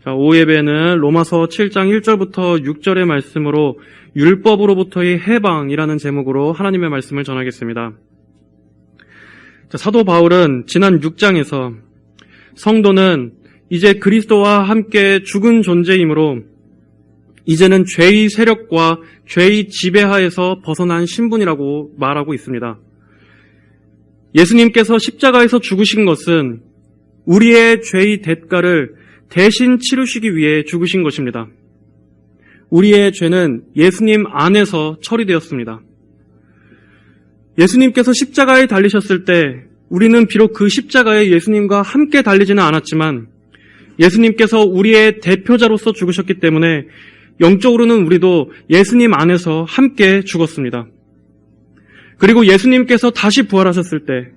자, 오후 예배는 로마서 7장 1절부터 6절의 말씀으로 율법으로부터의 해방이라는 제목으로 하나님의 말씀을 전하겠습니다. 자, 사도 바울은 지난 6장에서 성도는 이제 그리스도와 함께 죽은 존재이므로 이제는 죄의 세력과 죄의 지배하에서 벗어난 신분이라고 말하고 있습니다. 예수님께서 십자가에서 죽으신 것은 우리의 죄의 대가를 대신 치르시기 위해 죽으신 것입니다. 우리의 죄는 예수님 안에서 처리되었습니다. 예수님께서 십자가에 달리셨을 때 우리는 비록 그 십자가에 예수님과 함께 달리지는 않았지만 예수님께서 우리의 대표자로서 죽으셨기 때문에 영적으로는 우리도 예수님 안에서 함께 죽었습니다. 그리고 예수님께서 다시 부활하셨을 때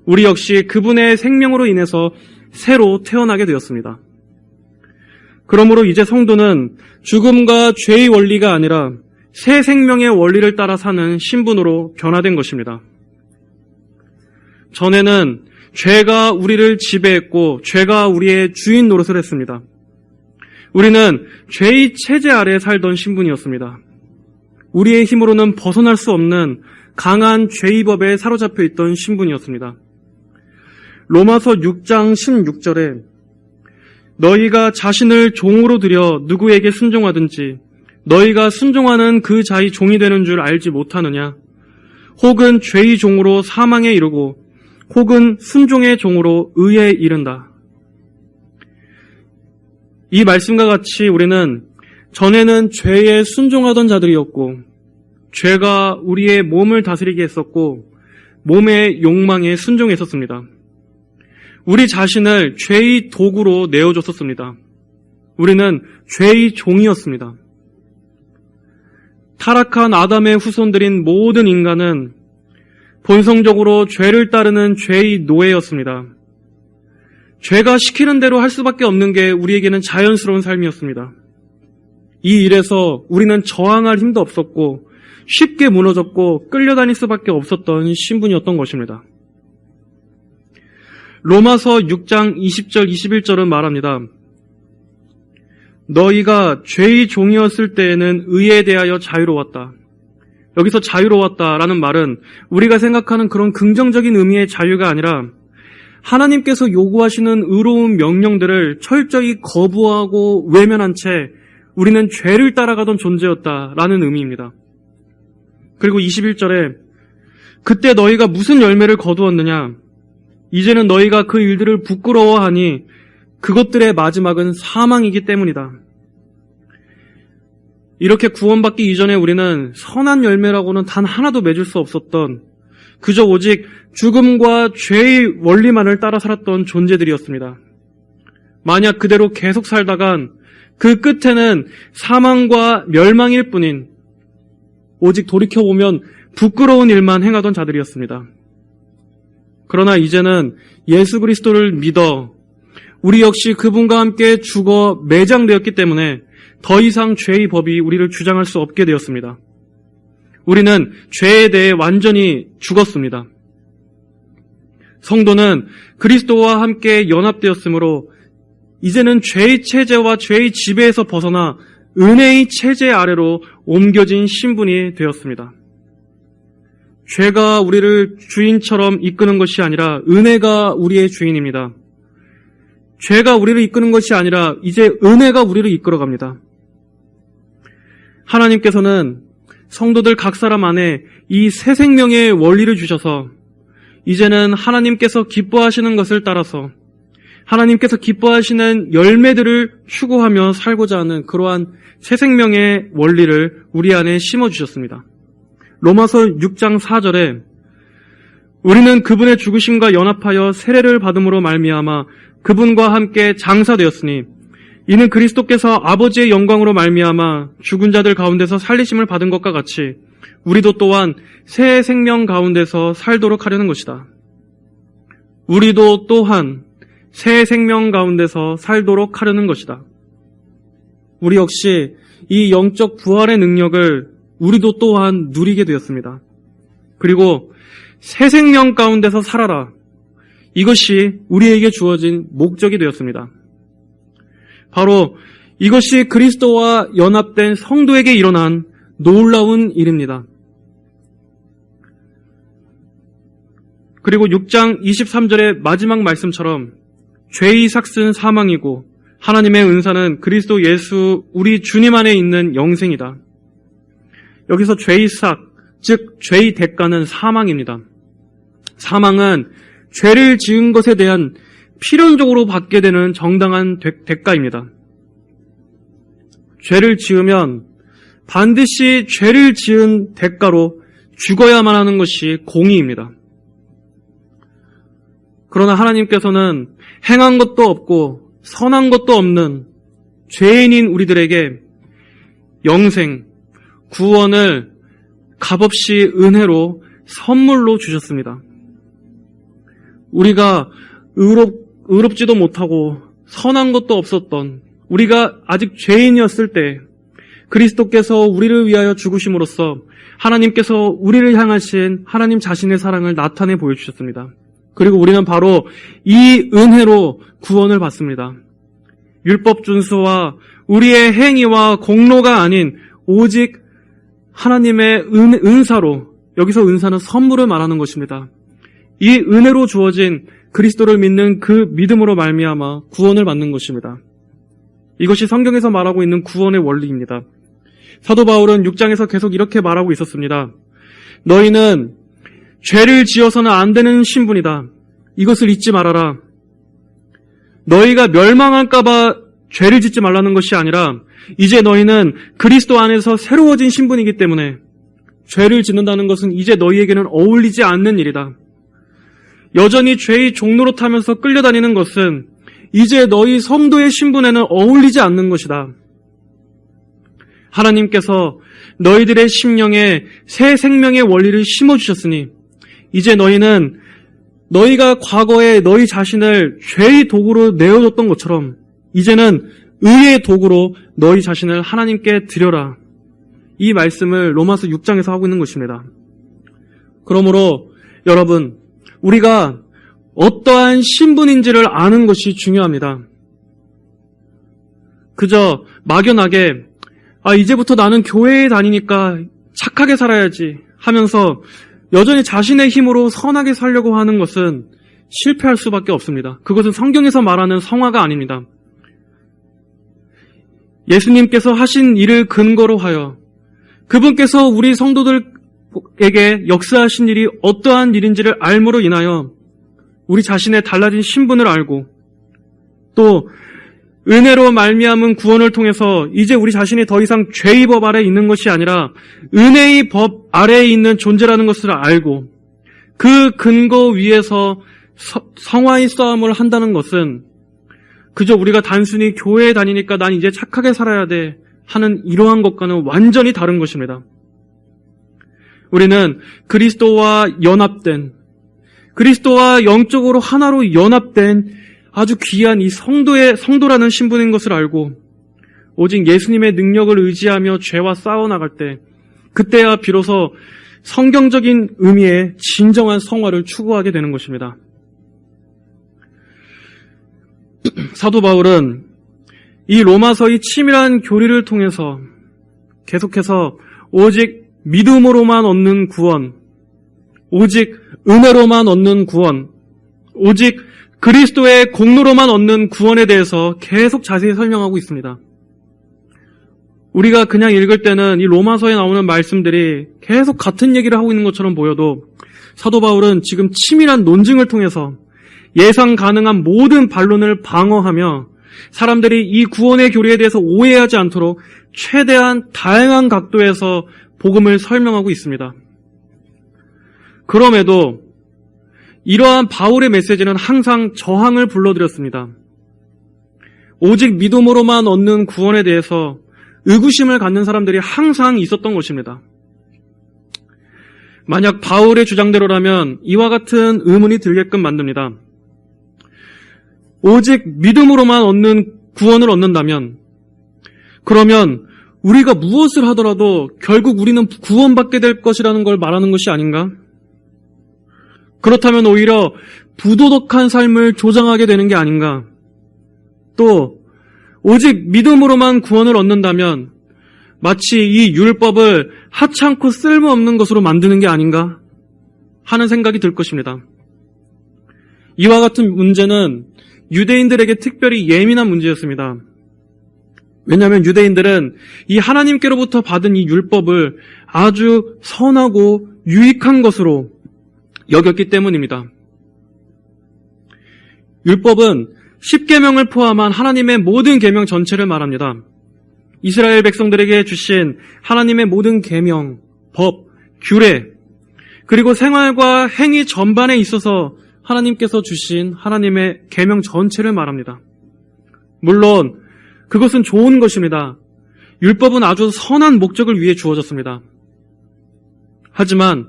우리 역시 그분의 생명으로 인해서 새로 태어나게 되었습니다. 그러므로 이제 성도는 죽음과 죄의 원리가 아니라 새 생명의 원리를 따라 사는 신분으로 변화된 것입니다. 전에는 죄가 우리를 지배했고 죄가 우리의 주인 노릇을 했습니다. 우리는 죄의 체제 아래 살던 신분이었습니다. 우리의 힘으로는 벗어날 수 없는 강한 죄의 법에 사로잡혀 있던 신분이었습니다. 로마서 6장 16절에 너희가 자신을 종으로 들여 누구에게 순종하든지 너희가 순종하는 그 자의 종이 되는 줄 알지 못하느냐? 혹은 죄의 종으로 사망에 이르고 혹은 순종의 종으로 의에 이른다. 이 말씀과 같이 우리는 전에는 죄에 순종하던 자들이었고 죄가 우리의 몸을 다스리게 했었고 몸의 욕망에 순종했었습니다. 우리 자신을 죄의 도구로 내어줬었습니다. 우리는 죄의 종이었습니다. 타락한 아담의 후손들인 모든 인간은 본성적으로 죄를 따르는 죄의 노예였습니다. 죄가 시키는 대로 할 수밖에 없는 게 우리에게는 자연스러운 삶이었습니다. 이 일에서 우리는 저항할 힘도 없었고 쉽게 무너졌고 끌려다닐 수밖에 없었던 신분이었던 것입니다. 로마서 6장 20절 21절은 말합니다. 너희가 죄의 종이었을 때에는 의에 대하여 자유로웠다. 여기서 자유로웠다라는 말은 우리가 생각하는 그런 긍정적인 의미의 자유가 아니라 하나님께서 요구하시는 의로운 명령들을 철저히 거부하고 외면한 채 우리는 죄를 따라가던 존재였다라는 의미입니다. 그리고 21절에 그때 너희가 무슨 열매를 거두었느냐? 이제는 너희가 그 일들을 부끄러워하니 그것들의 마지막은 사망이기 때문이다. 이렇게 구원받기 이전에 우리는 선한 열매라고는 단 하나도 맺을 수 없었던 그저 오직 죽음과 죄의 원리만을 따라 살았던 존재들이었습니다. 만약 그대로 계속 살다간 그 끝에는 사망과 멸망일 뿐인 오직 돌이켜보면 부끄러운 일만 행하던 자들이었습니다. 그러나 이제는 예수 그리스도를 믿어 우리 역시 그분과 함께 죽어 매장되었기 때문에 더 이상 죄의 법이 우리를 주장할 수 없게 되었습니다. 우리는 죄에 대해 완전히 죽었습니다. 성도는 그리스도와 함께 연합되었으므로 이제는 죄의 체제와 죄의 지배에서 벗어나 은혜의 체제 아래로 옮겨진 신분이 되었습니다. 죄가 우리를 주인처럼 이끄는 것이 아니라 은혜가 우리의 주인입니다. 죄가 우리를 이끄는 것이 아니라 이제 은혜가 우리를 이끌어갑니다. 하나님께서는 성도들 각 사람 안에 이 새 생명의 원리를 주셔서 이제는 하나님께서 기뻐하시는 것을 따라서 하나님께서 기뻐하시는 열매들을 추구하며 살고자 하는 그러한 새 생명의 원리를 우리 안에 심어주셨습니다. 로마서 6장 4절에 우리는 그분의 죽으심과 연합하여 세례를 받음으로 말미암아 그분과 함께 장사되었으니 이는 그리스도께서 아버지의 영광으로 말미암아 죽은 자들 가운데서 살리심을 받은 것과 같이 우리도 또한 새 생명 가운데서 살도록 하려는 것이다. 우리도 또한 새 생명 가운데서 살도록 하려는 것이다. 우리 역시 이 영적 부활의 능력을 우리도 또한 누리게 되었습니다. 그리고 새 생명 가운데서 살아라. 이것이 우리에게 주어진 목적이 되었습니다. 바로 이것이 그리스도와 연합된 성도에게 일어난 놀라운 일입니다. 그리고 6장 23절의 마지막 말씀처럼 죄의 삭은 사망이고 하나님의 은사는 그리스도 예수 우리 주님 안에 있는 영생이다. 여기서 죄의 삭, 즉 죄의 대가는 사망입니다. 사망은 죄를 지은 것에 대한 필연적으로 받게 되는 정당한 대가입니다. 죄를 지으면 반드시 죄를 지은 대가로 죽어야만 하는 것이 공의입니다. 그러나 하나님께서는 행한 것도 없고 선한 것도 없는 죄인인 우리들에게 영생, 구원을 값없이 은혜로 선물로 주셨습니다. 우리가 의롭지도 못하고 선한 것도 없었던 우리가 아직 죄인이었을 때 그리스도께서 우리를 위하여 죽으심으로써 하나님께서 우리를 향하신 하나님 자신의 사랑을 나타내 보여주셨습니다. 그리고 우리는 바로 이 은혜로 구원을 받습니다. 율법 준수와 우리의 행위와 공로가 아닌 오직 하나님의 은사로, 여기서 은사는 선물을 말하는 것입니다. 이 은혜로 주어진 그리스도를 믿는 그 믿음으로 말미암아 구원을 받는 것입니다. 이것이 성경에서 말하고 있는 구원의 원리입니다. 사도 바울은 6장에서 계속 이렇게 말하고 있었습니다. 너희는 죄를 지어서는 안 되는 신분이다. 이것을 잊지 말아라. 너희가 멸망할까 봐 죄를 짓지 말라는 것이 아니라 이제 너희는 그리스도 안에서 새로워진 신분이기 때문에 죄를 짓는다는 것은 이제 너희에게는 어울리지 않는 일이다. 여전히 죄의 종노릇하면서 끌려다니는 것은 이제 너희 성도의 신분에는 어울리지 않는 것이다. 하나님께서 너희들의 심령에 새 생명의 원리를 심어주셨으니 이제 너희는 너희가 과거에 너희 자신을 죄의 도구로 내어줬던 것처럼 이제는 의의 도구로 너희 자신을 하나님께 드려라. 이 말씀을 로마서 6장에서 하고 있는 것입니다. 그러므로 여러분, 우리가 어떠한 신분인지를 아는 것이 중요합니다. 그저 막연하게 이제부터 나는 교회에 다니니까 착하게 살아야지 하면서 여전히 자신의 힘으로 선하게 살려고 하는 것은 실패할 수밖에 없습니다. 그것은 성경에서 말하는 성화가 아닙니다. 예수님께서 하신 일을 근거로 하여 그분께서 우리 성도들에게 역사하신 일이 어떠한 일인지를 알므로 인하여 우리 자신의 달라진 신분을 알고 또 은혜로 말미암은 구원을 통해서 이제 우리 자신이 더 이상 죄의 법 아래에 있는 것이 아니라 은혜의 법 아래에 있는 존재라는 것을 알고 그 근거 위에서 성화의 싸움을 한다는 것은 그저 우리가 단순히 교회에 다니니까 난 이제 착하게 살아야 돼 하는 이러한 것과는 완전히 다른 것입니다. 우리는 그리스도와 연합된, 그리스도와 영적으로 하나로 연합된 아주 귀한 이 성도라는 신분인 것을 알고 오직 예수님의 능력을 의지하며 죄와 싸워나갈 때 그때야 비로소 성경적인 의미의 진정한 성화를 추구하게 되는 것입니다. 사도 바울은 이 로마서의 치밀한 교리를 통해서 계속해서 오직 믿음으로만 얻는 구원, 오직 은혜로만 얻는 구원, 오직 그리스도의 공로로만 얻는 구원에 대해서 계속 자세히 설명하고 있습니다. 우리가 그냥 읽을 때는 이 로마서에 나오는 말씀들이 계속 같은 얘기를 하고 있는 것처럼 보여도 사도 바울은 지금 치밀한 논증을 통해서 예상 가능한 모든 반론을 방어하며 사람들이 이 구원의 교리에 대해서 오해하지 않도록 최대한 다양한 각도에서 복음을 설명하고 있습니다. 그럼에도 이러한 바울의 메시지는 항상 저항을 불러들였습니다. 오직 믿음으로만 얻는 구원에 대해서 의구심을 갖는 사람들이 항상 있었던 것입니다. 만약 바울의 주장대로라면 이와 같은 의문이 들게끔 만듭니다. 오직 믿음으로만 얻는 구원을 얻는다면 그러면 우리가 무엇을 하더라도 결국 우리는 구원받게 될 것이라는 걸 말하는 것이 아닌가? 그렇다면 오히려 부도덕한 삶을 조장하게 되는 게 아닌가? 또 오직 믿음으로만 구원을 얻는다면 마치 이 율법을 하찮고 쓸모없는 것으로 만드는 게 아닌가 하는 생각이 들 것입니다. 이와 같은 문제는 유대인들에게 특별히 예민한 문제였습니다. 왜냐하면 유대인들은 이 하나님께로부터 받은 이 율법을 아주 선하고 유익한 것으로 여겼기 때문입니다. 율법은 10계명을 포함한 하나님의 모든 계명 전체를 말합니다. 이스라엘 백성들에게 주신 하나님의 모든 계명, 법, 규례, 그리고 생활과 행위 전반에 있어서 하나님께서 주신 하나님의 계명 전체를 말합니다. 물론 그것은 좋은 것입니다. 율법은 아주 선한 목적을 위해 주어졌습니다. 하지만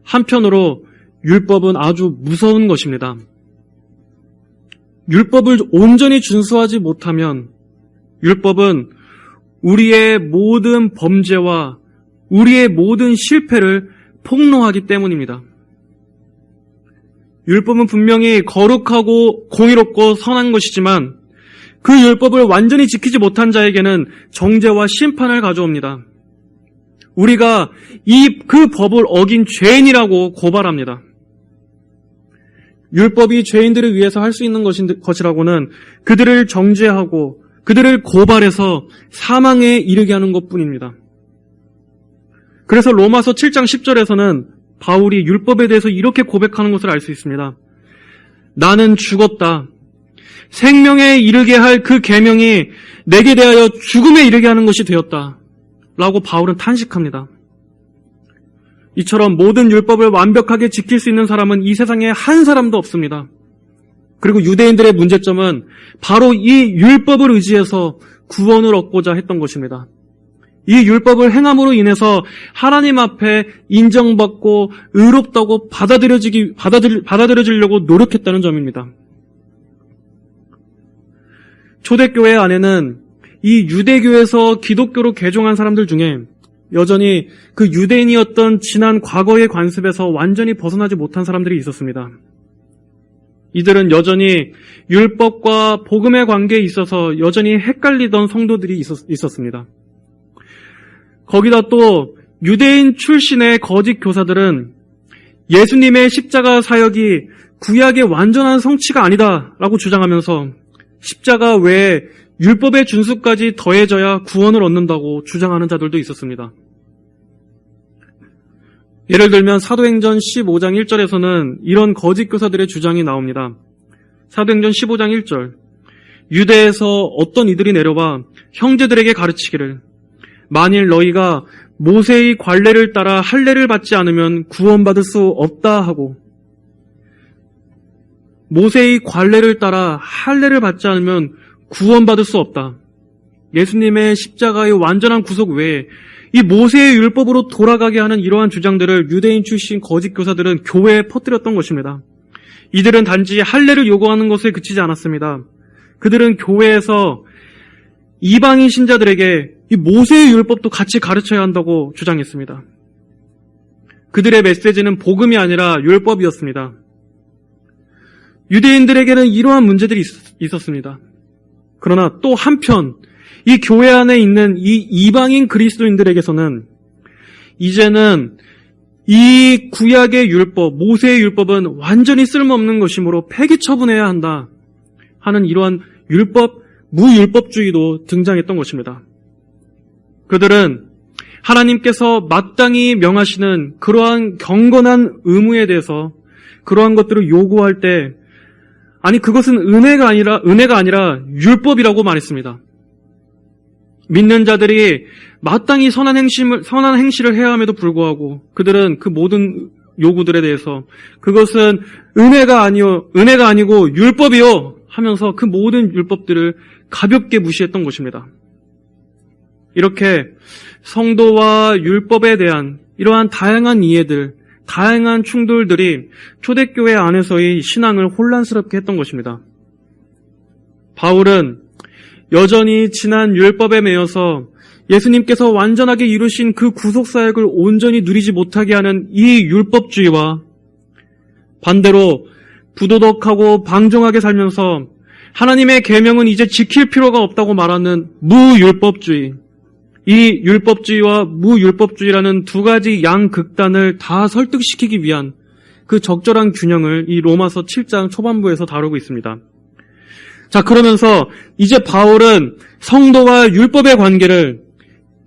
한편으로 율법은 아주 무서운 것입니다. 율법을 온전히 준수하지 못하면 율법은 우리의 모든 범죄와 우리의 모든 실패를 폭로하기 때문입니다. 율법은 분명히 거룩하고 공의롭고 선한 것이지만 그 율법을 완전히 지키지 못한 자에게는 정죄와 심판을 가져옵니다. 우리가 그 법을 어긴 죄인이라고 고발합니다. 율법이 죄인들을 위해서 할 수 있는 것이라고는 그들을 정죄하고 그들을 고발해서 사망에 이르게 하는 것뿐입니다. 그래서 로마서 7장 10절에서는 바울이 율법에 대해서 이렇게 고백하는 것을 알 수 있습니다. 나는 죽었다. 생명에 이르게 할 그 계명이 내게 대하여 죽음에 이르게 하는 것이 되었다. 라고 바울은 탄식합니다. 이처럼 모든 율법을 완벽하게 지킬 수 있는 사람은 이 세상에 한 사람도 없습니다. 그리고 유대인들의 문제점은 바로 이 율법을 의지해서 구원을 얻고자 했던 것입니다. 이 율법을 행함으로 인해서 하나님 앞에 인정받고 의롭다고 받아들여지려고 노력했다는 점입니다. 초대교회 안에는 이 유대교에서 기독교로 개종한 사람들 중에 여전히 그 유대인이었던 지난 과거의 관습에서 완전히 벗어나지 못한 사람들이 있었습니다. 이들은 여전히 율법과 복음의 관계에 있어서 여전히 헷갈리던 성도들이 있었습니다. 거기다 또 유대인 출신의 거짓 교사들은 예수님의 십자가 사역이 구약의 완전한 성취가 아니다라고 주장하면서 십자가 외에 율법의 준수까지 더해져야 구원을 얻는다고 주장하는 자들도 있었습니다. 예를 들면 사도행전 15장 1절에서는 이런 거짓 교사들의 주장이 나옵니다. 사도행전 15장 1절 유대에서 어떤 이들이 내려와 형제들에게 가르치기를 만일 너희가 모세의 관례를 따라 할례를 받지 않으면 구원받을 수 없다 하고 모세의 관례를 따라 할례를 받지 않으면 구원받을 수 없다. 예수님의 십자가의 완전한 구속 외에 이 모세의 율법으로 돌아가게 하는 이러한 주장들을 유대인 출신 거짓 교사들은 교회에 퍼뜨렸던 것입니다. 이들은 단지 할례를 요구하는 것에 그치지 않았습니다. 그들은 교회에서 이방인 신자들에게 이 모세의 율법도 같이 가르쳐야 한다고 주장했습니다. 그들의 메시지는 복음이 아니라 율법이었습니다. 유대인들에게는 이러한 문제들이 있었습니다. 그러나 또 한편 이 교회 안에 있는 이 이방인 그리스도인들에게서는 이제는 이 구약의 율법, 모세의 율법은 완전히 쓸모없는 것이므로 폐기 처분해야 한다 하는 이러한 무율법주의도 등장했던 것입니다. 그들은 하나님께서 마땅히 명하시는 그러한 경건한 의무에 대해서 그러한 것들을 요구할 때 아니 그것은 은혜가 아니라 율법이라고 말했습니다. 믿는 자들이 마땅히 선한 행실을 해야 함에도 불구하고 그들은 그 모든 요구들에 대해서 그것은 은혜가 아니고 율법이요 하면서 그 모든 율법들을 가볍게 무시했던 것입니다. 이렇게 성도와 율법에 대한 이러한 다양한 이해들, 다양한 충돌들이 초대교회 안에서의 신앙을 혼란스럽게 했던 것입니다. 바울은 여전히 지난 율법에 매여서 예수님께서 완전하게 이루신 그 구속사역을 온전히 누리지 못하게 하는 이 율법주의와 반대로 부도덕하고 방종하게 살면서 하나님의 계명은 이제 지킬 필요가 없다고 말하는 무율법주의. 이 율법주의와 무율법주의라는 두 가지 양극단을 다 설득시키기 위한 그 적절한 균형을 이 로마서 7장 초반부에서 다루고 있습니다. 자, 그러면서 이제 바울은 성도와 율법의 관계를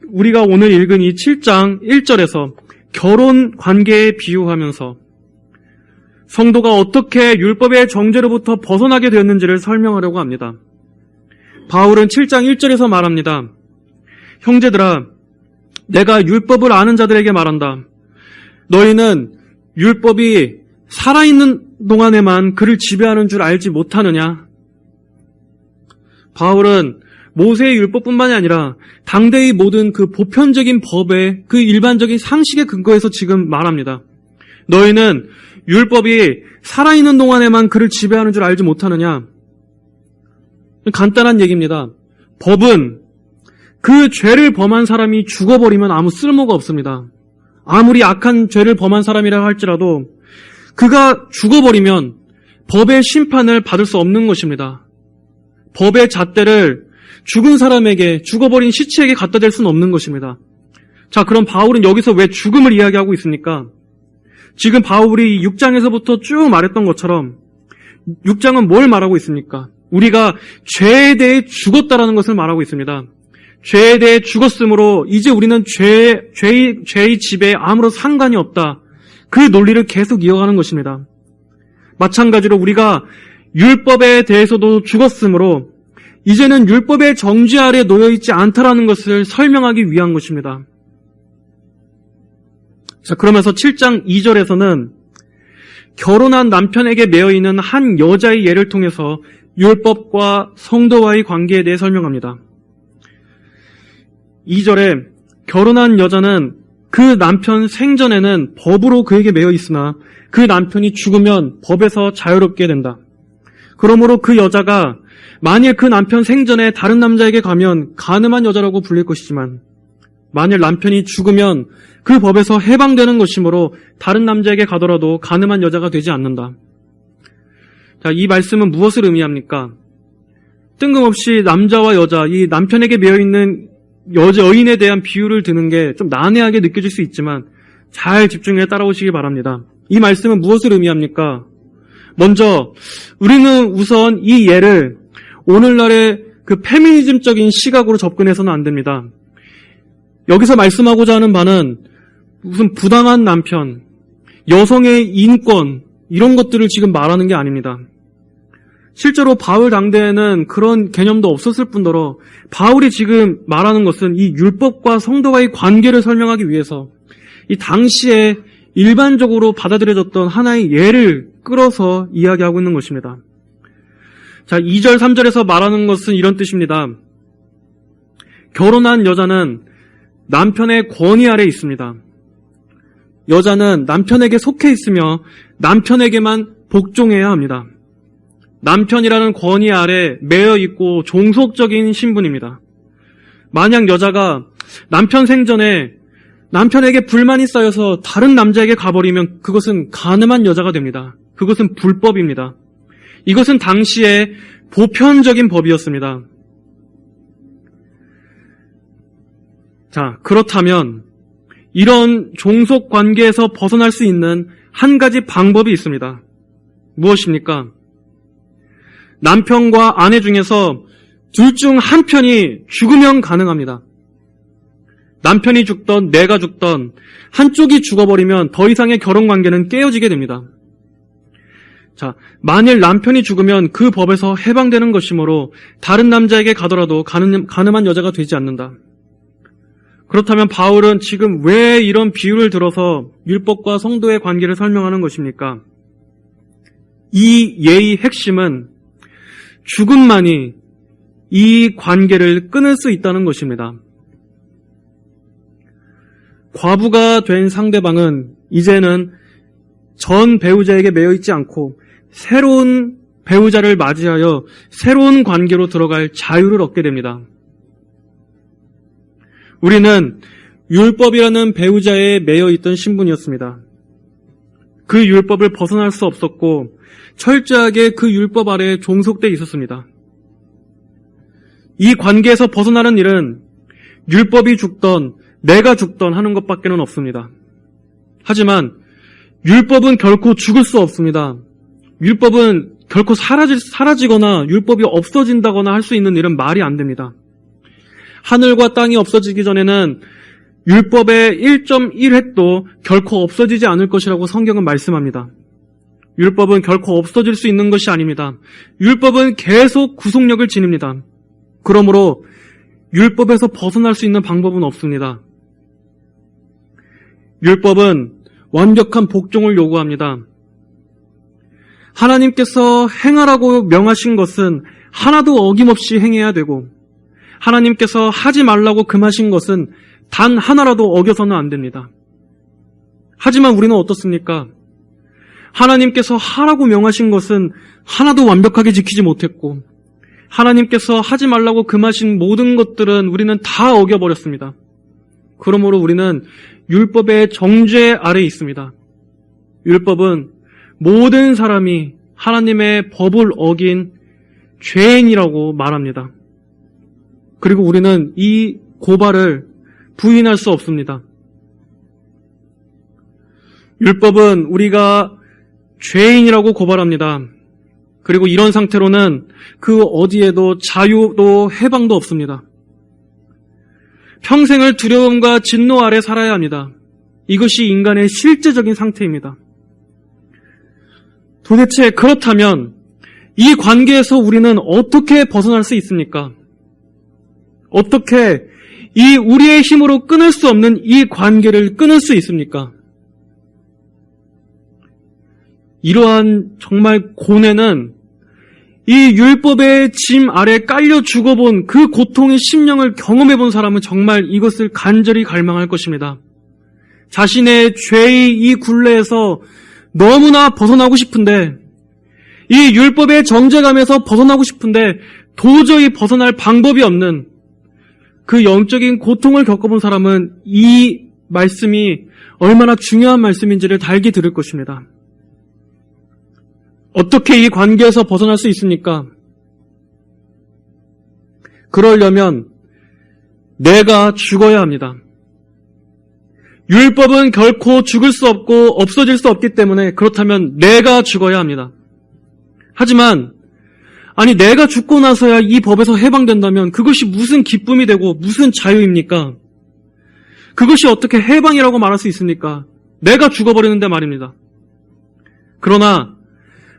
우리가 오늘 읽은 이 7장 1절에서 결혼 관계에 비유하면서 성도가 어떻게 율법의 정죄로부터 벗어나게 되었는지를 설명하려고 합니다. 바울은 7장 1절에서 말합니다. 형제들아, 내가 율법을 아는 자들에게 말한다. 너희는 율법이 살아있는 동안에만 그를 지배하는 줄 알지 못하느냐? 바울은 모세의 율법뿐만이 아니라 당대의 모든 그 보편적인 법의 그 일반적인 상식에 근거해서 지금 말합니다. 너희는 율법이 살아있는 동안에만 그를 지배하는 줄 알지 못하느냐? 간단한 얘기입니다. 법은 그 죄를 범한 사람이 죽어버리면 아무 쓸모가 없습니다. 아무리 악한 죄를 범한 사람이라 할지라도 그가 죽어버리면 법의 심판을 받을 수 없는 것입니다. 법의 잣대를 죽은 사람에게, 죽어버린 시체에게 갖다 댈 수는 없는 것입니다. 자, 그럼 바울은 여기서 왜 죽음을 이야기하고 있습니까? 지금 바울이 6장에서부터 쭉 말했던 것처럼 6장은 뭘 말하고 있습니까? 우리가 죄에 대해 죽었다라는 것을 말하고 있습니다. 죄에 대해 죽었으므로 이제 우리는 죄의 지배에 아무런 상관이 없다. 그 논리를 계속 이어가는 것입니다. 마찬가지로 우리가 율법에 대해서도 죽었으므로 이제는 율법의 정죄 아래 놓여있지 않다라는 것을 설명하기 위한 것입니다. 자, 그러면서 7장 2절에서는 결혼한 남편에게 매여있는 한 여자의 예를 통해서 율법과 성도와의 관계에 대해 설명합니다. 2절에 결혼한 여자는 그 남편 생전에는 법으로 그에게 매여 있으나 그 남편이 죽으면 법에서 자유롭게 된다. 그러므로 그 여자가 만일 그 남편 생전에 다른 남자에게 가면 간음한 여자라고 불릴 것이지만 만일 남편이 죽으면 그 법에서 해방되는 것이므로 다른 남자에게 가더라도 간음한 여자가 되지 않는다. 자, 이 말씀은 무엇을 의미합니까? 뜬금없이 남자와 여자, 이 남편에게 매여있는 여인에 대한 비유를 드는 게 좀 난해하게 느껴질 수 있지만 잘 집중해 따라오시기 바랍니다. 이 말씀은 무엇을 의미합니까? 먼저 우리는 우선 이 예를 오늘날의 그 페미니즘적인 시각으로 접근해서는 안 됩니다. 여기서 말씀하고자 하는 바는 무슨 부당한 남편, 여성의 인권 이런 것들을 지금 말하는 게 아닙니다. 실제로 바울 당대에는 그런 개념도 없었을 뿐더러 바울이 지금 말하는 것은 이 율법과 성도와의 관계를 설명하기 위해서 이 당시에 일반적으로 받아들여졌던 하나의 예를 끌어서 이야기하고 있는 것입니다. 자, 2절, 3절에서 말하는 것은 이런 뜻입니다. 결혼한 여자는 남편의 권위 아래 있습니다. 여자는 남편에게 속해 있으며 남편에게만 복종해야 합니다. 남편이라는 권위 아래 매여 있고 종속적인 신분입니다. 만약 여자가 남편 생전에 남편에게 불만이 쌓여서 다른 남자에게 가버리면 그것은 간음한 여자가 됩니다. 그것은 불법입니다. 이것은 당시의 보편적인 법이었습니다. 자, 그렇다면 이런 종속 관계에서 벗어날 수 있는 한 가지 방법이 있습니다. 무엇입니까? 남편과 아내 중에서 둘 중 한 편이 죽으면 가능합니다. 남편이 죽던 내가 죽던 한쪽이 죽어버리면 더 이상의 결혼관계는 깨어지게 됩니다. 자, 만일 남편이 죽으면 그 법에서 해방되는 것이므로 다른 남자에게 가더라도 간음한 여자가 되지 않는다. 그렇다면 바울은 지금 왜 이런 비유를 들어서 율법과 성도의 관계를 설명하는 것입니까? 이 예의 핵심은 죽음만이 이 관계를 끊을 수 있다는 것입니다. 과부가 된 상대방은 이제는 전 배우자에게 매여 있지 않고 새로운 배우자를 맞이하여 새로운 관계로 들어갈 자유를 얻게 됩니다. 우리는 율법이라는 배우자에 매여 있던 신분이었습니다. 그 율법을 벗어날 수 없었고 철저하게 그 율법 아래에 종속돼 있었습니다. 이 관계에서 벗어나는 일은 율법이 죽던 내가 죽던 하는 것밖에는 없습니다. 하지만 율법은 결코 죽을 수 없습니다. 율법은 결코 사라지거나 율법이 없어진다거나 할 수 있는 일은 말이 안 됩니다. 하늘과 땅이 없어지기 전에는 율법의 1.1획도 결코 없어지지 않을 것이라고 성경은 말씀합니다. 율법은 결코 없어질 수 있는 것이 아닙니다. 율법은 계속 구속력을 지닙니다. 그러므로 율법에서 벗어날 수 있는 방법은 없습니다. 율법은 완벽한 복종을 요구합니다. 하나님께서 행하라고 명하신 것은 하나도 어김없이 행해야 되고, 하나님께서 하지 말라고 금하신 것은 단 하나라도 어겨서는 안 됩니다. 하지만 우리는 어떻습니까? 하나님께서 하라고 명하신 것은 하나도 완벽하게 지키지 못했고, 하나님께서 하지 말라고 금하신 모든 것들은 우리는 다 어겨버렸습니다. 그러므로 우리는 율법의 정죄 아래에 있습니다. 율법은 모든 사람이 하나님의 법을 어긴 죄인이라고 말합니다. 그리고 우리는 이 고발을 부인할 수 없습니다. 율법은 우리가 죄인이라고 고발합니다. 그리고 이런 상태로는 그 어디에도 자유도 해방도 없습니다. 평생을 두려움과 진노 아래 살아야 합니다. 이것이 인간의 실제적인 상태입니다. 도대체 그렇다면 이 관계에서 우리는 어떻게 벗어날 수 있습니까? 어떻게 이 우리의 힘으로 끊을 수 없는 이 관계를 끊을 수 있습니까? 이러한 정말 고뇌는 이 율법의 짐 아래 깔려 죽어본 그 고통의 심령을 경험해본 사람은 정말 이것을 간절히 갈망할 것입니다. 자신의 죄의 이 굴레에서 너무나 벗어나고 싶은데, 이 율법의 정죄감에서 벗어나고 싶은데 도저히 벗어날 방법이 없는 그 영적인 고통을 겪어본 사람은 이 말씀이 얼마나 중요한 말씀인지를 달게 들을 것입니다. 어떻게 이 관계에서 벗어날 수 있습니까? 그러려면 내가 죽어야 합니다. 율법은 결코 죽을 수 없고 없어질 수 없기 때문에 그렇다면 내가 죽어야 합니다. 하지만 내가 죽고 나서야 이 법에서 해방된다면 그것이 무슨 기쁨이 되고 무슨 자유입니까? 그것이 어떻게 해방이라고 말할 수 있습니까? 내가 죽어버리는데 말입니다. 그러나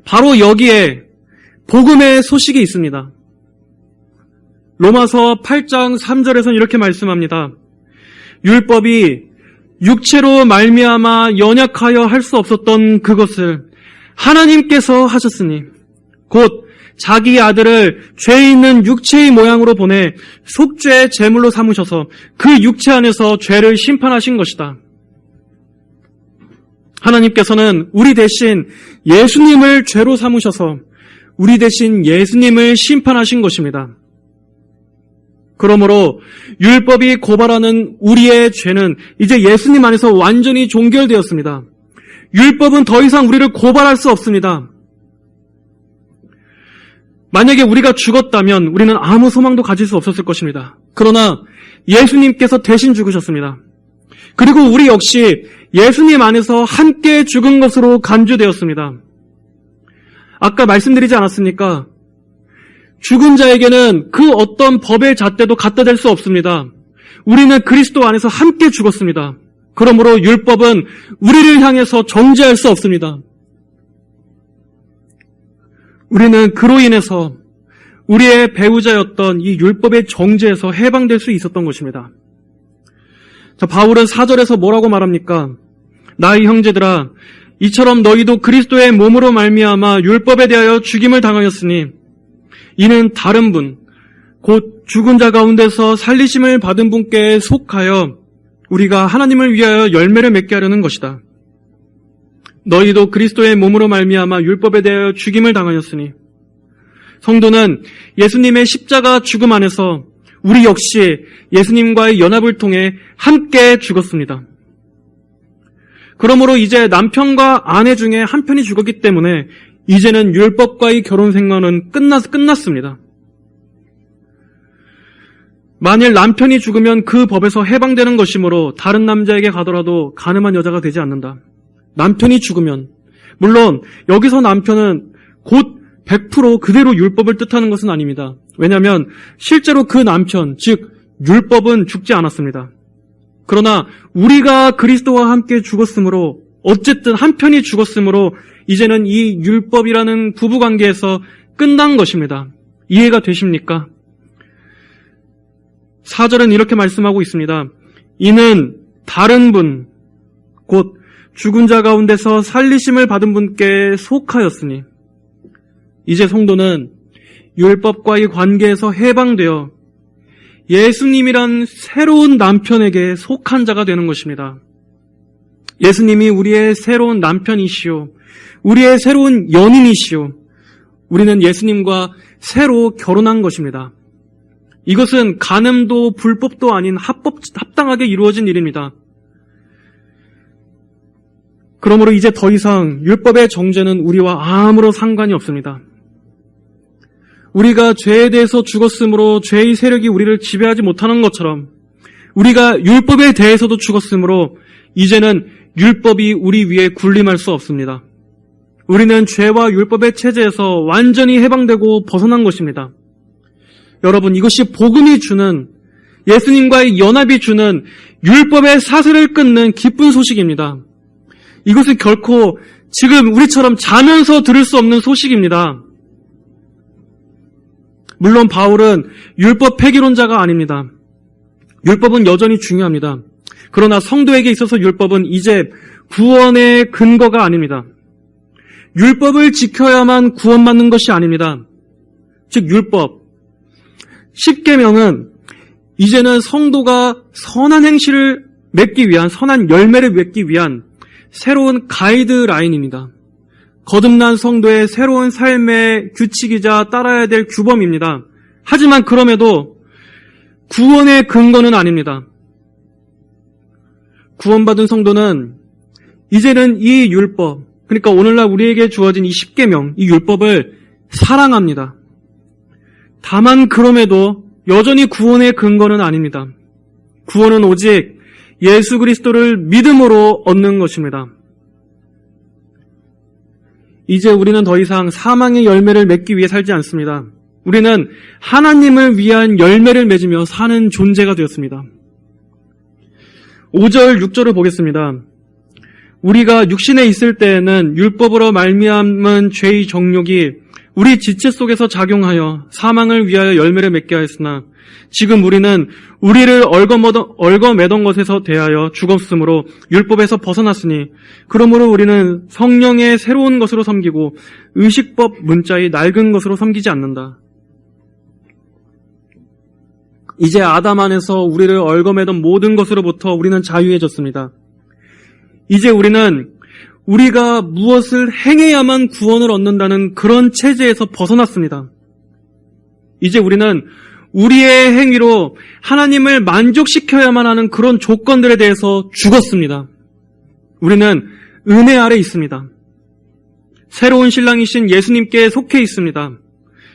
바로 여기에 복음의 소식이 있습니다. 로마서 8장 3절에서는 이렇게 말씀합니다. 율법이 육체로 말미암아 연약하여 할 수 없었던 그것을 하나님께서 하셨으니 곧 자기 아들을 죄 있는 육체의 모양으로 보내 속죄 제물로 삼으셔서 그 육체 안에서 죄를 심판하신 것이다. 하나님께서는 우리 대신 예수님을 죄로 삼으셔서 우리 대신 예수님을 심판하신 것입니다. 그러므로 율법이 고발하는 우리의 죄는 이제 예수님 안에서 완전히 종결되었습니다. 율법은 더 이상 우리를 고발할 수 없습니다. 만약에 우리가 죽었다면 우리는 아무 소망도 가질 수 없었을 것입니다. 그러나 예수님께서 대신 죽으셨습니다. 그리고 우리 역시 예수님 안에서 함께 죽은 것으로 간주되었습니다. 아까 말씀드리지 않았습니까? 죽은 자에게는 그 어떤 법의 잣대도 갖다 댈 수 없습니다. 우리는 그리스도 안에서 함께 죽었습니다. 그러므로 율법은 우리를 향해서 정죄할 수 없습니다. 우리는 그로 인해서 우리의 배우자였던 이 율법의 정죄에서 해방될 수 있었던 것입니다. 자, 바울은 4절에서 뭐라고 말합니까? 나의 형제들아, 이처럼 너희도 그리스도의 몸으로 말미암아 율법에 대하여 죽임을 당하였으니 이는 다른 분, 곧 죽은 자 가운데서 살리심을 받은 분께 속하여 우리가 하나님을 위하여 열매를 맺게 하려는 것이다. 너희도 그리스도의 몸으로 말미암아 율법에 대하여 죽임을 당하였으니, 성도는 예수님의 십자가 죽음 안에서 우리 역시 예수님과의 연합을 통해 함께 죽었습니다. 그러므로 이제 남편과 아내 중에 한 편이 죽었기 때문에 이제는 율법과의 결혼 생활은 끝났습니다. 만일 남편이 죽으면 그 법에서 해방되는 것이므로 다른 남자에게 가더라도 간음한 여자가 되지 않는다. 남편이 죽으면, 물론 여기서 남편은 곧 100% 그대로 율법을 뜻하는 것은 아닙니다. 왜냐하면 실제로 그 남편, 즉 율법은 죽지 않았습니다. 그러나 우리가 그리스도와 함께 죽었으므로, 어쨌든 한편이 죽었으므로 이제는 이 율법이라는 부부관계에서 끝난 것입니다. 이해가 되십니까? 4절은 이렇게 말씀하고 있습니다. 이는 다른 분, 곧 죽은 자 가운데서 살리심을 받은 분께 속하였으니, 이제 성도는 율법과의 관계에서 해방되어 예수님이란 새로운 남편에게 속한 자가 되는 것입니다. 예수님이 우리의 새로운 남편이시오, 우리의 새로운 연인이시오, 우리는 예수님과 새로 결혼한 것입니다. 이것은 간음도 불법도 아닌 합당하게 이루어진 일입니다. 그러므로 이제 더 이상 율법의 정죄는 우리와 아무런 상관이 없습니다. 우리가 죄에 대해서 죽었으므로 죄의 세력이 우리를 지배하지 못하는 것처럼 우리가 율법에 대해서도 죽었으므로 이제는 율법이 우리 위에 군림할 수 없습니다. 우리는 죄와 율법의 체제에서 완전히 해방되고 벗어난 것입니다. 여러분, 이것이 복음이 주는, 예수님과의 연합이 주는 율법의 사슬을 끊는 기쁜 소식입니다. 이것은 결코 지금 우리처럼 자면서 들을 수 없는 소식입니다. 물론 바울은 율법 폐기론자가 아닙니다. 율법은 여전히 중요합니다. 그러나 성도에게 있어서 율법은 이제 구원의 근거가 아닙니다. 율법을 지켜야만 구원받는 것이 아닙니다. 즉 율법, 10계명은 이제는 성도가 선한 행실을 맺기 위한, 선한 열매를 맺기 위한 새로운 가이드라인입니다. 거듭난 성도의 새로운 삶의 규칙이자 따라야 될 규범입니다. 하지만 그럼에도 구원의 근거는 아닙니다. 구원받은 성도는 이제는 이 율법, 그러니까 오늘날 우리에게 주어진 이 10계명, 이 율법을 사랑합니다. 다만 그럼에도 여전히 구원의 근거는 아닙니다. 구원은 오직 예수 그리스도를 믿음으로 얻는 것입니다. 이제 우리는 더 이상 사망의 열매를 맺기 위해 살지 않습니다. 우리는 하나님을 위한 열매를 맺으며 사는 존재가 되었습니다. 5절, 6절을 보겠습니다. 우리가 육신에 있을 때에는 율법으로 말미암은 죄의 정욕이 우리 지체 속에서 작용하여 사망을 위하여 열매를 맺게 하였으나 지금 우리는 우리를 얽어매던 것에서 대하여 죽었으므로 율법에서 벗어났으니 그러므로 우리는 성령의 새로운 것으로 섬기고 의식법 문자의 낡은 것으로 섬기지 않는다. 이제 아담 안에서 우리를 얽어매던 모든 것으로부터 우리는 자유해졌습니다. 이제 우리는 우리가 무엇을 행해야만 구원을 얻는다는 그런 체제에서 벗어났습니다. 이제 우리는 우리의 행위로 하나님을 만족시켜야만 하는 그런 조건들에 대해서 죽었습니다. 우리는 은혜 아래 있습니다. 새로운 신랑이신 예수님께 속해 있습니다.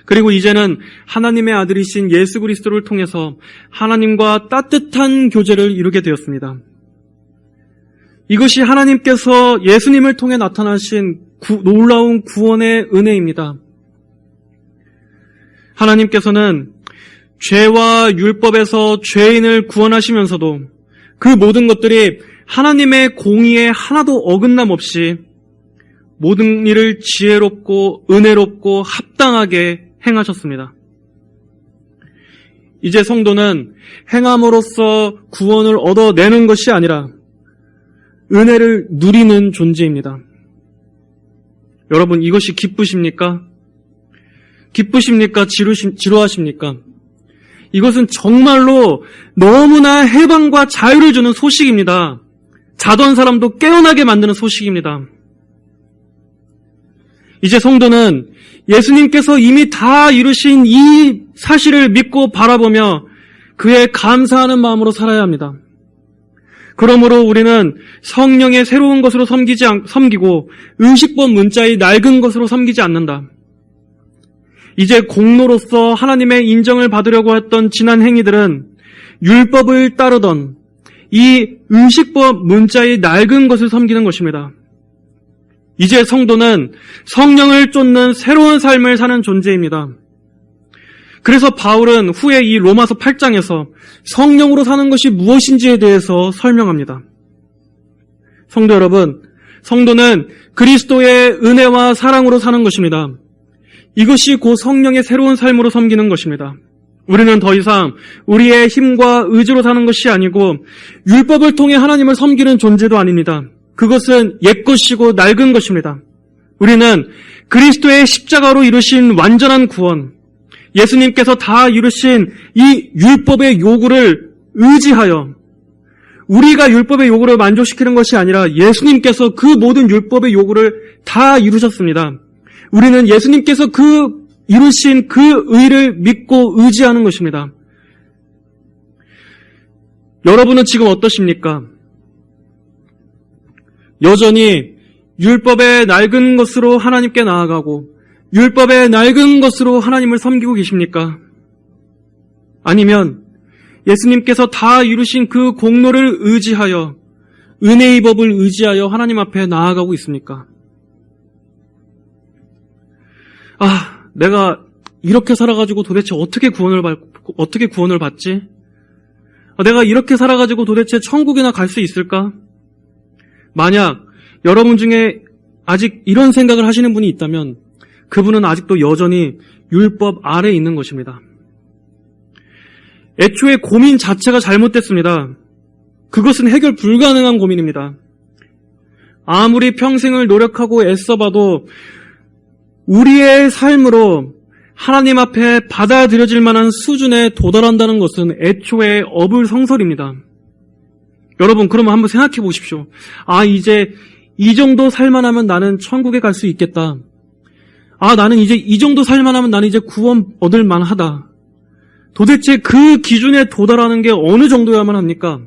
그리고 이제는 하나님의 아들이신 예수 그리스도를 통해서 하나님과 따뜻한 교제를 이루게 되었습니다. 이것이 하나님께서 예수님을 통해 나타나신 놀라운 구원의 은혜입니다. 하나님께서는 죄와 율법에서 죄인을 구원하시면서도 그 모든 것들이 하나님의 공의에 하나도 어긋남 없이 모든 일을 지혜롭고 은혜롭고 합당하게 행하셨습니다. 이제 성도는 행함으로써 구원을 얻어내는 것이 아니라 은혜를 누리는 존재입니다. 여러분, 이것이 기쁘십니까? 기쁘십니까? 지루하십니까? 이것은 정말로 너무나 해방과 자유를 주는 소식입니다. 자던 사람도 깨어나게 만드는 소식입니다. 이제 성도는 예수님께서 이미 다 이루신 이 사실을 믿고 바라보며 그에 감사하는 마음으로 살아야 합니다. 그러므로 우리는 성령의 새로운 것으로 섬기고 의식법 문자의 낡은 것으로 섬기지 않는다. 이제 공로로서 하나님의 인정을 받으려고 했던 지난 행위들은 율법을 따르던 이 의식법 문자의 낡은 것을 섬기는 것입니다. 이제 성도는 성령을 쫓는 새로운 삶을 사는 존재입니다. 그래서 바울은 후에 이 로마서 8장에서 성령으로 사는 것이 무엇인지에 대해서 설명합니다. 성도 여러분, 성도는 그리스도의 은혜와 사랑으로 사는 것입니다. 이것이 곧 성령의 새로운 삶으로 섬기는 것입니다. 우리는 더 이상 우리의 힘과 의지로 사는 것이 아니고 율법을 통해 하나님을 섬기는 존재도 아닙니다. 그것은 옛것이고 낡은 것입니다. 우리는 그리스도의 십자가로 이루신 완전한 구원, 예수님께서 다 이루신 이 율법의 요구를 의지하여 우리가 율법의 요구를 만족시키는 것이 아니라 예수님께서 그 모든 율법의 요구를 다 이루셨습니다. 우리는 예수님께서 이루신 그 의를 믿고 의지하는 것입니다. 여러분은 지금 어떠십니까? 여전히 율법의 낡은 것으로 하나님께 나아가고 율법의 낡은 것으로 하나님을 섬기고 계십니까? 아니면 예수님께서 다 이루신 그 공로를 의지하여 은혜의 법을 의지하여 하나님 앞에 나아가고 있습니까? 내가 이렇게 살아가지고 도대체 어떻게 구원을 받지? 내가 이렇게 살아가지고 도대체 천국이나 갈 수 있을까? 만약 여러분 중에 아직 이런 생각을 하시는 분이 있다면 그분은 아직도 여전히 율법 아래에 있는 것입니다. 애초에 고민 자체가 잘못됐습니다. 그것은 해결 불가능한 고민입니다. 아무리 평생을 노력하고 애써봐도 우리의 삶으로 하나님 앞에 받아들여질 만한 수준에 도달한다는 것은 애초에 어불성설입니다. 여러분, 그러면 한번 생각해 보십시오. 이제 이 정도 살만하면 나는 천국에 갈 수 있겠다. 나는 이제 이 정도 살만하면 나는 이제 구원 얻을 만하다. 도대체 그 기준에 도달하는 게 어느 정도야만 합니까?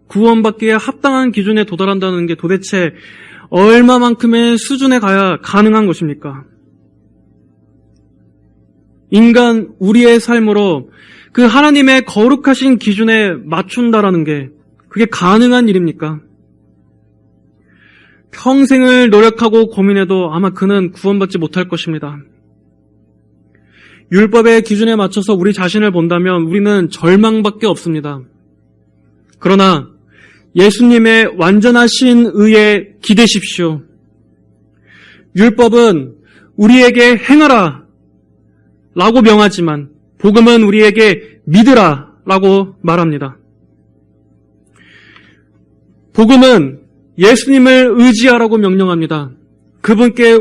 구원받기에 합당한 기준에 도달한다는 게 도대체 얼마만큼의 수준에 가야 가능한 것입니까? 인간 우리의 삶으로 그 하나님의 거룩하신 기준에 맞춘다라는 게 그게 가능한 일입니까? 평생을 노력하고 고민해도 아마 그는 구원받지 못할 것입니다. 율법의 기준에 맞춰서 우리 자신을 본다면 우리는 절망밖에 없습니다. 그러나 예수님의 완전하신 의에 기대십시오. 율법은 우리에게 행하라 라고 명하지만 복음은 우리에게 믿으라 라고 말합니다. 복음은 예수님을 의지하라고 명령합니다. 그분께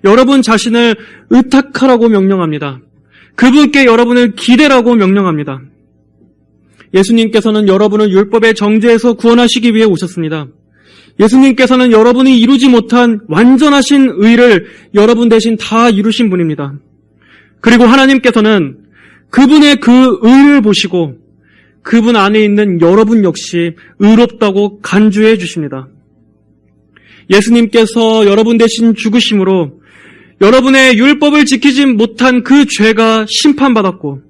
여러분 자신을 의탁하라고 명령합니다. 그분께 여러분을 기대라고 명령합니다. 예수님께서는 여러분을 율법의 정죄에서 구원하시기 위해 오셨습니다. 예수님께서는 여러분이 이루지 못한 완전하신 의를 여러분 대신 다 이루신 분입니다. 그리고 하나님께서는 그분의 그 의를 보시고 그분 안에 있는 여러분 역시 의롭다고 간주해 주십니다. 예수님께서 여러분 대신 죽으심으로 여러분의 율법을 지키지 못한 그 죄가 심판받았고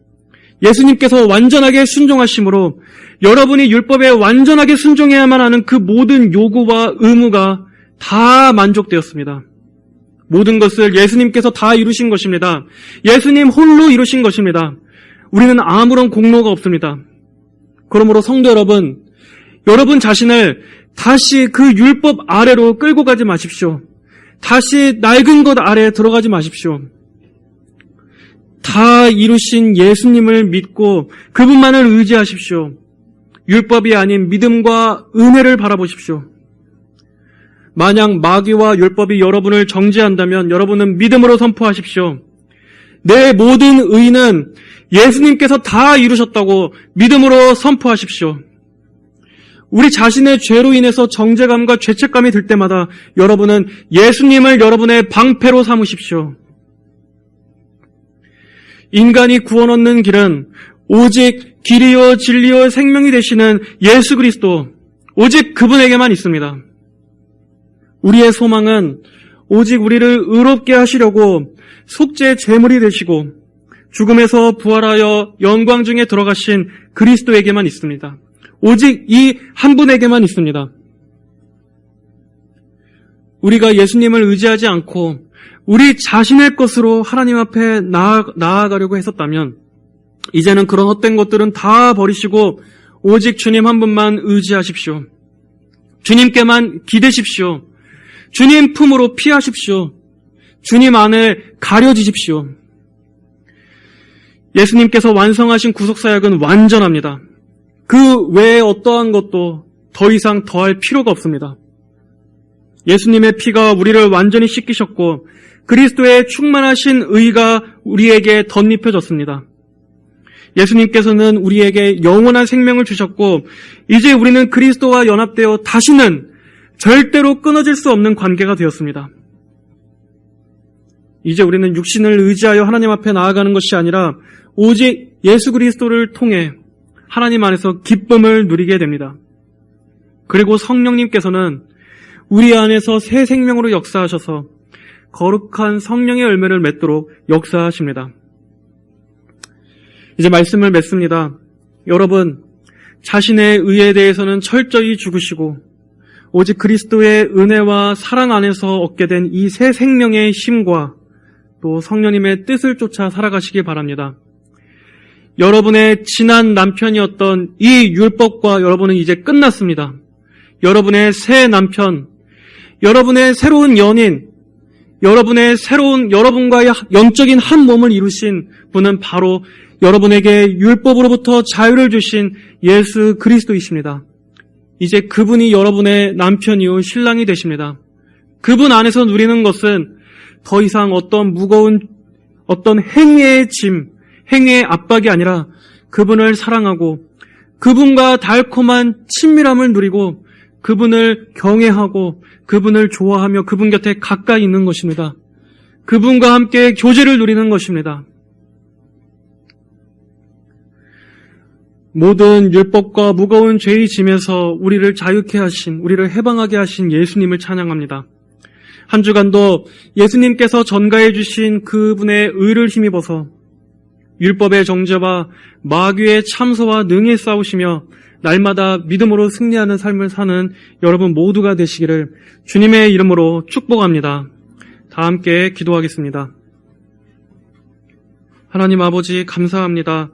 예수님께서 완전하게 순종하심으로 여러분이 율법에 완전하게 순종해야만 하는 그 모든 요구와 의무가 다 만족되었습니다. 모든 것을 예수님께서 다 이루신 것입니다. 예수님 홀로 이루신 것입니다. 우리는 아무런 공로가 없습니다. 그러므로 성도 여러분 자신을 다시 그 율법 아래로 끌고 가지 마십시오. 다시 낡은 것 아래에 들어가지 마십시오. 다 이루신 예수님을 믿고 그분만을 의지하십시오. 율법이 아닌 믿음과 은혜를 바라보십시오. 만약 마귀와 율법이 여러분을 정죄한다면 여러분은 믿음으로 선포하십시오. 내 모든 의는 예수님께서 다 이루셨다고 믿음으로 선포하십시오. 우리 자신의 죄로 인해서 정죄감과 죄책감이 들 때마다 여러분은 예수님을 여러분의 방패로 삼으십시오. 인간이 구원 얻는 길은 오직 길이요 진리요 생명이 되시는 예수 그리스도, 오직 그분에게만 있습니다. 우리의 소망은 오직 우리를 의롭게 하시려고 속죄 제물이 되시고 죽음에서 부활하여 영광 중에 들어가신 그리스도에게만 있습니다. 오직 이 한 분에게만 있습니다. 우리가 예수님을 의지하지 않고 우리 자신의 것으로 하나님 앞에 나아가려고 했었다면 이제는 그런 헛된 것들은 다 버리시고 오직 주님 한 분만 의지하십시오. 주님께만 기대십시오. 주님 품으로 피하십시오. 주님 안에 가려지십시오. 예수님께서 완성하신 구속사역은 완전합니다. 그 외에 어떠한 것도 더 이상 더할 필요가 없습니다. 예수님의 피가 우리를 완전히 씻기셨고 그리스도의 충만하신 의가 우리에게 덧입혀졌습니다. 예수님께서는 우리에게 영원한 생명을 주셨고 이제 우리는 그리스도와 연합되어 다시는 절대로 끊어질 수 없는 관계가 되었습니다. 이제 우리는 육신을 의지하여 하나님 앞에 나아가는 것이 아니라 오직 예수 그리스도를 통해 하나님 안에서 기쁨을 누리게 됩니다. 그리고 성령님께서는 우리 안에서 새 생명으로 역사하셔서 거룩한 성령의 열매를 맺도록 역사하십니다. 이제 말씀을 맺습니다. 여러분, 자신의 의에 대해서는 철저히 죽으시고 오직 그리스도의 은혜와 사랑 안에서 얻게 된 이 새 생명의 힘과 또 성령님의 뜻을 쫓아 살아가시기 바랍니다. 여러분의 지난 남편이었던 이 율법과 여러분은 이제 끝났습니다. 여러분의 새 남편, 여러분의 새로운 연인, 여러분과의 영적인 한 몸을 이루신 분은 바로 여러분에게 율법으로부터 자유를 주신 예수 그리스도이십니다. 이제 그분이 여러분의 남편이요 신랑이 되십니다. 그분 안에서 누리는 것은 더 이상 어떤 무거운 행위의 짐, 행위의 압박이 아니라 그분을 사랑하고 그분과 달콤한 친밀함을 누리고 그분을 경외하고 그분을 좋아하며 그분 곁에 가까이 있는 것입니다. 그분과 함께 교제를 누리는 것입니다. 모든 율법과 무거운 죄의 짐에서 우리를 자유케 하신, 우리를 해방하게 하신 예수님을 찬양합니다. 한 주간도 예수님께서 전가해 주신 그분의 의를 힘입어서 율법의 정죄와 마귀의 참소와 능히 싸우시며 날마다 믿음으로 승리하는 삶을 사는 여러분 모두가 되시기를 주님의 이름으로 축복합니다. 다 함께 기도하겠습니다. 하나님 아버지 감사합니다.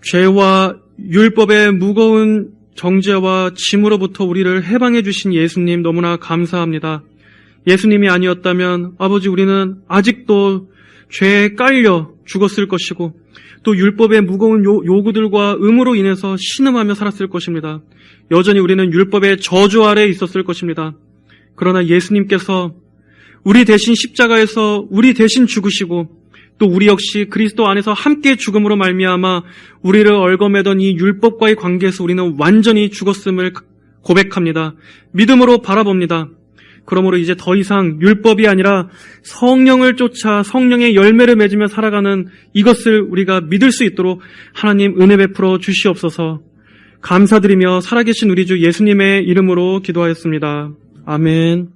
죄와 율법의 무거운 정죄와 짐으로부터 우리를 해방해 주신 예수님 너무나 감사합니다. 예수님이 아니었다면 아버지 우리는 아직도 죄에 깔려 죽었을 것이고 또 율법의 무거운 요구들과 의무로 인해서 신음하며 살았을 것입니다. 여전히 우리는 율법의 저주 아래에 있었을 것입니다. 그러나 예수님께서 우리 대신 십자가에서 우리 대신 죽으시고 또 우리 역시 그리스도 안에서 함께 죽음으로 말미암아 우리를 얽어매던 이 율법과의 관계에서 우리는 완전히 죽었음을 고백합니다. 믿음으로 바라봅니다. 그러므로 이제 더 이상 율법이 아니라 성령을 쫓아 성령의 열매를 맺으며 살아가는 이것을 우리가 믿을 수 있도록 하나님 은혜 베풀어 주시옵소서. 감사드리며 살아계신 우리 주 예수님의 이름으로 기도하였습니다. 아멘.